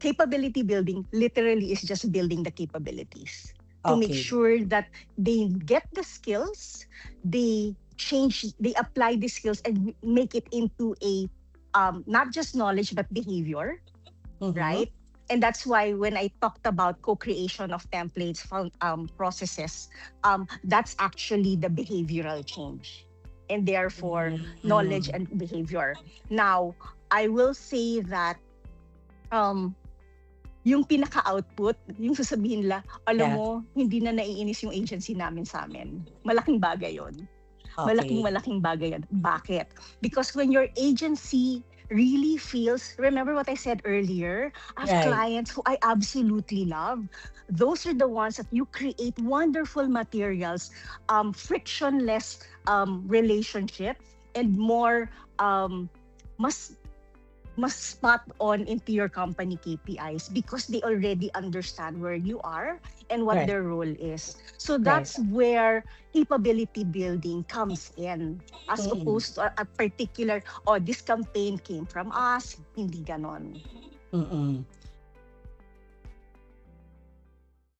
capability building literally is just building the capabilities to make Okay. sure that they get the skills, they apply the skills and make it into a not just knowledge but behavior, Mm-hmm. right? And that's why when I talked about co-creation of templates, processes, that's actually the behavioral change, and therefore knowledge Mm-hmm. and behavior. Now, I will say that um, yung pinaka-output, yung sasabihin nila, alam Yeah. mo, hindi na naiinis yung agency namin sa amin. Malaking bagay yon. Okay. Malaking bagay yan. Bakit? Because when your agency really feels, remember what I said earlier, I have Right. clients who I absolutely love. Those are the ones that you create wonderful materials, frictionless relationship, and more mas mas spot on into your company KPIs because they already understand where you are and what Right. their role is. So Right. that's where capability building comes in, as Mm-mm. opposed to a particular, oh, this campaign came from us, hindi ganon. Mm-mm.